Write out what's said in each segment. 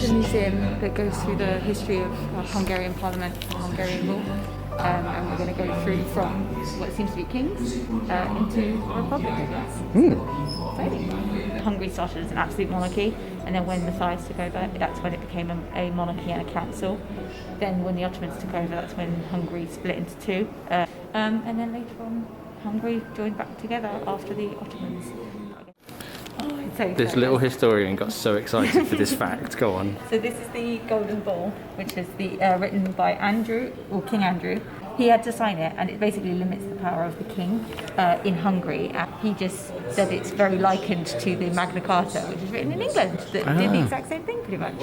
is a museum that goes through the history of Hungarian parliament and Hungarian rule. And we're going to go through from what seems to be kings into a republic, I guess. Exciting. Hungary started as an absolute monarchy, and then when the Thais took over, that's when it became a monarchy and a council. Then when the Ottomans took over, that's when Hungary split into two. And then later on, Hungary joined back together after the Ottomans. This little historian got so excited for this fact. Go on. So this is the Golden Bull, which is the written by Andrew, or King Andrew. He had to sign it, and it basically limits the power of the king in Hungary. And he just said it's very likened to the Magna Carta, which is written in England, that did the exact same thing, pretty much.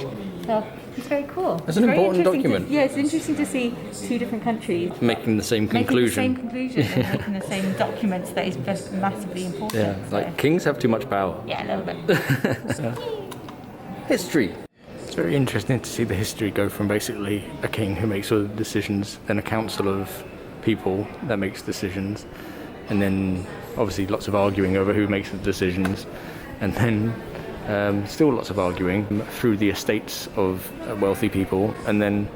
So it's very cool. It's an important document. Yeah, it's interesting to see two different countries making the same conclusion. And making the same documents that is just massively important. Yeah, like kings have too much power. Yeah, a little bit. History. It's very interesting to see the history go from basically a king who makes all the decisions, then a council of people that makes decisions, and then obviously lots of arguing over who makes the decisions, and then still lots of arguing through the estates of wealthy people, and then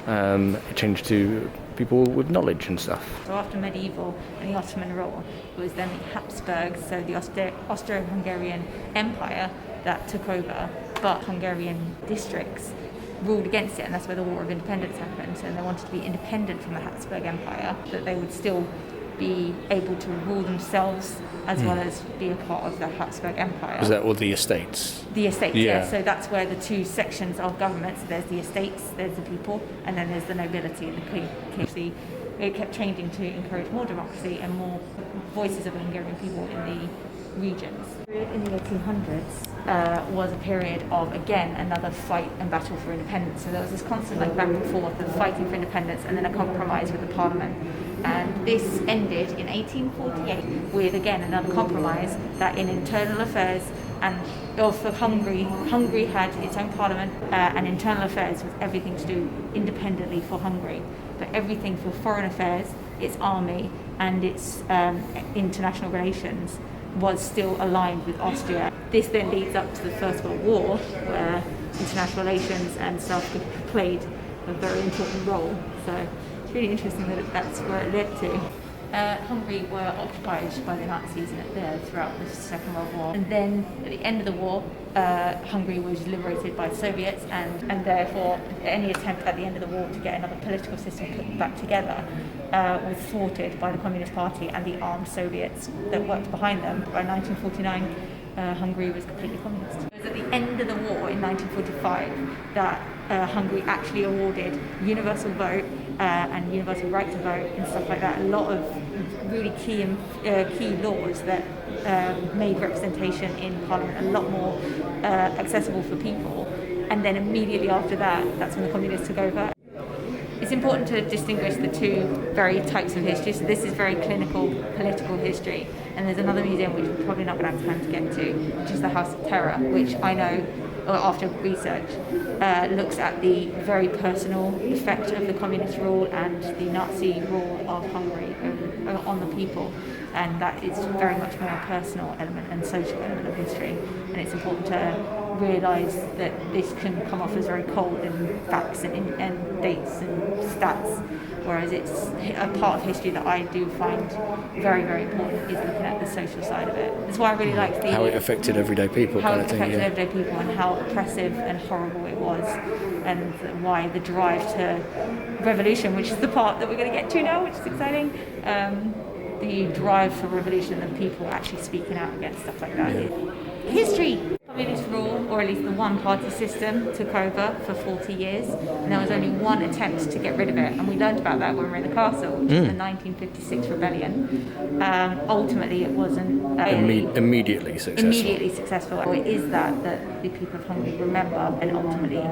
it changed to people with knowledge and stuff. So after medieval and the Ottoman rule, it was then the Habsburgs, so the Austro-Hungarian Empire, that took over, but Hungarian districts ruled against it, and that's where the War of Independence happened. And they wanted to be independent from the Habsburg Empire, that they would still be able to rule themselves as well as be a part of the Habsburg Empire. Was that all the estates? The estates, yeah. So that's where the two sections of government, so there's the estates, there's the people, and then there's the nobility and the king. It kept changing to encourage more democracy and more voices of Hungarian people in the regions. In the 1800s was a period of, again, another fight and battle for independence. So there was this constant back and forth of fighting for independence and then a compromise with the parliament. And this ended in 1848 with, again, another compromise that in internal affairs and for Hungary had its own parliament, and internal affairs was everything to do independently for Hungary. But everything for foreign affairs, its army and its international relations was still aligned with Austria. This then leads up to the First World War, where international relations and stuff played a very important role. So it's really interesting that that's where it led to. Hungary were occupied by the Nazis throughout the Second World War. And then at the end of the war, Hungary was liberated by the Soviets, and therefore any attempt at the end of the war to get another political system put back together was thwarted by the Communist Party and the armed Soviets that worked behind them. By 1949, Hungary was completely communist. It was at the end of the war in 1945 that Hungary actually awarded universal vote and universal right to vote and stuff like that. A lot of really key laws that made representation in Parliament a lot more accessible for people. And then immediately after that, that's when the communists took over. It's important to distinguish the two very types of history. So this is very clinical political history, and there's another museum which we're probably not going to have time to get to, which is the House of Terror, which I know, after research, looks at the very personal effect of the communist rule and the Nazi rule of Hungary on the people. And that is very much more a personal element and social element of history. And it's important to realise that this can come off as very cold in facts and dates and stats, whereas it's a part of history that I do find very, very important, is looking at the social side of it. That's why I really like how it affected everyday people. How it affected everyday people and how oppressive and horrible it was, and why the drive to revolution, which is the part that we're going to get to now, which is exciting. The drive for revolution and people actually speaking out against stuff like that. Yeah. History. Communist rule, or at least the one-party system, took over for 40 years, and there was only one attempt to get rid of it, and we learned about that when we were in the castle, which was the 1956 rebellion. Ultimately, it wasn't immediately successful. It is that the people of Hungary remember and ultimately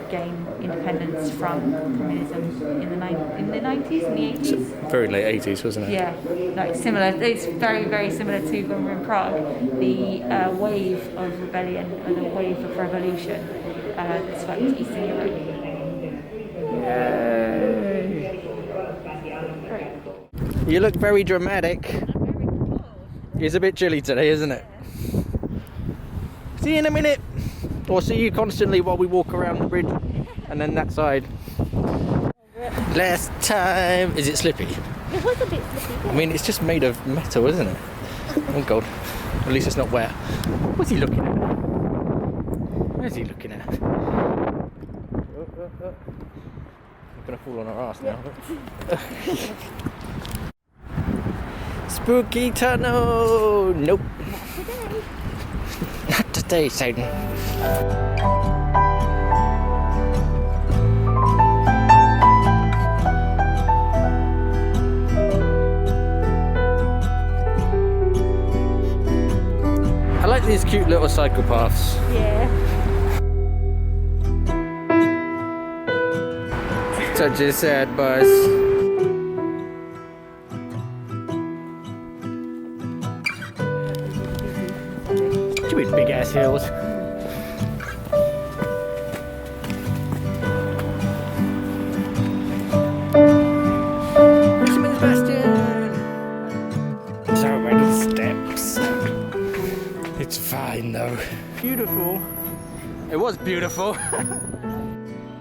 gain independence from communism in the 90s and the 80s. So very late 80s, wasn't it? Yeah, like similar. It's very, very similar to when we were in Prague. The wave of rebellion, or the wave of revolution, that swept Eastern Europe. Yay! You look very dramatic. It's a bit chilly today, isn't it? See you in a minute. Or see you constantly while we walk around the bridge and then that side. Last time. Is it slippy? It was a bit slippy. I mean, it's just made of metal, isn't it? Oh god. At least it's not wet. What's he looking at? Where's he looking at? We're gonna fall on our ass now. Spooky tunnel! Nope. Not today, Satan. I like these cute little cycle paths. Yeah. Such a sad bus. With big ass hills. Fisherman's Bastion! So many steps. It's fine though. Beautiful. It was beautiful.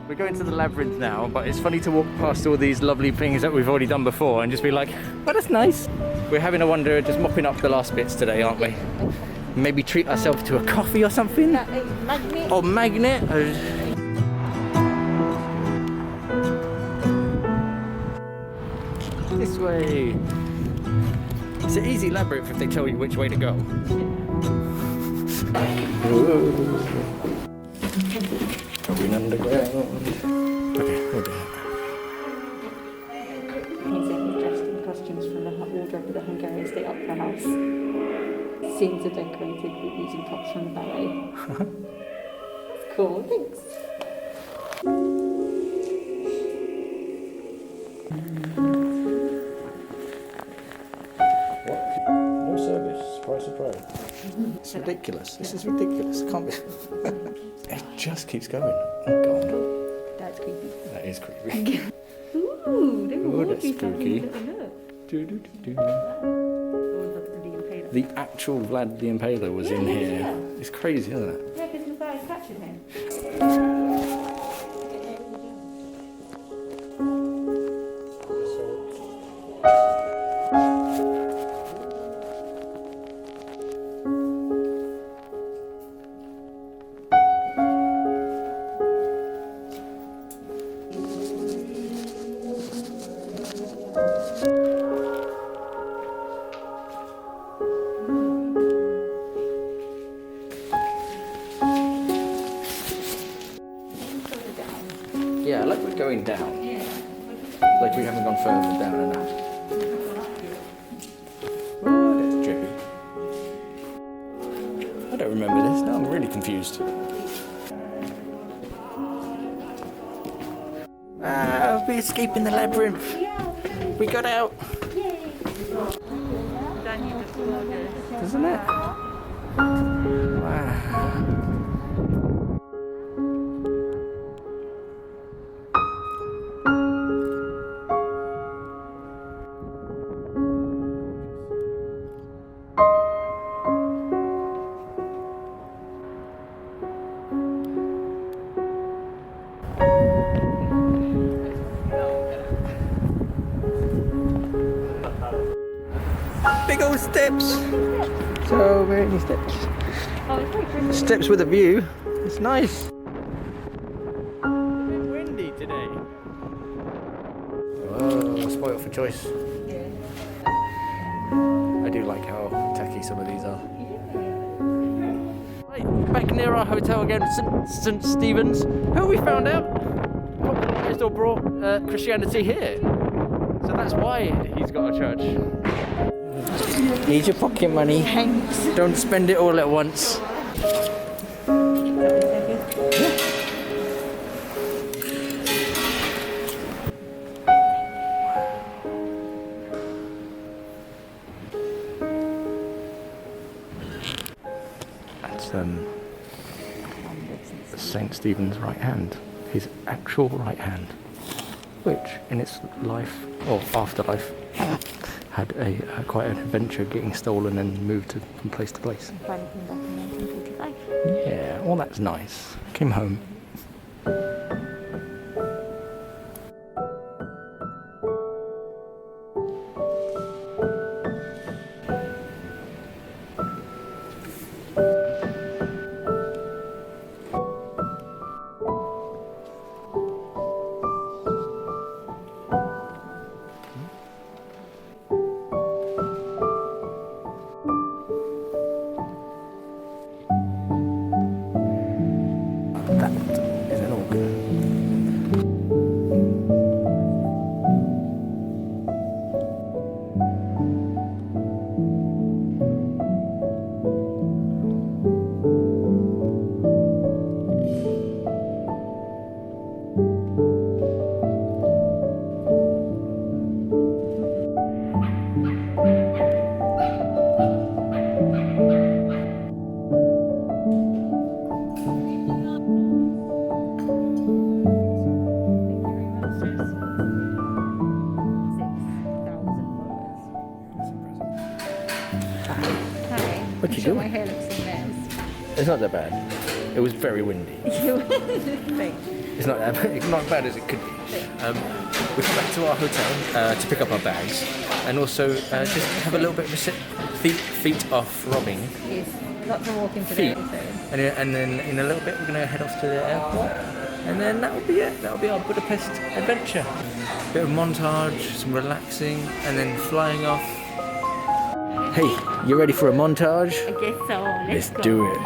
We're going to the labyrinth now, but it's funny to walk past all these lovely things that we've already done before and just be like, oh, that's nice. We're having a wander, just mopping up the last bits today, aren't we? Maybe treat ourselves to a coffee or something? Magnet. Or magnet? This way. It's an easy labyrinth if they tell you which way to go. Going underground. Okay, we'll do it. He's dressed in costumes from the wardrobe of the Hungarian State Opera House. Scenes are decorated with using props from the ballet. That's cool, thanks. What? No service. Surprise, surprise. It's ridiculous. This is ridiculous. Can't be. It just keeps going. Oh god. That's creepy. That is creepy. Ooh, they were that's spooky. The actual Vlad the Impaler was in here. Yeah. It's crazy, isn't it? Yeah, because Matthias captured him. Yeah, like we're going down. Like we haven't gone further down enough. Oh, that's trippy. I don't remember this. Now I'm really confused. Ah, we're escaping the labyrinth. We got out. Isn't it? Wow. Big old steps. So many steps. Oh, it's very pretty. Steps with a view. It's nice. A bit windy today. Oh, spoiled for choice. I do like how tacky some of these are. Right, back near our hotel again, St. Stephen's. Who we found out popularized or brought Christianity here. So that's why he's got a church. Need your pocket money. Thanks. Don't spend it all at once. That's St. Stephen's right hand. His actual right hand. Which, in its life, or afterlife, had a quite an adventure getting stolen and moved from place to place. Finally came back in 1945. Yeah, well that's nice. Came home. That is an organ. What you doing? My hair looks a mess. It's not that bad. It was very windy. It's not it's not bad as it could be. We come back to our hotel to pick up our bags and also just have a little bit of a sit, feet off robbing. Yes, lots of walking today. Feet. And then in a little bit we're going to head off to the airport and then that'll be it. That'll be our Budapest adventure. Bit of montage, some relaxing and then flying off. Hey, you ready for a montage? I guess so. Let's do it.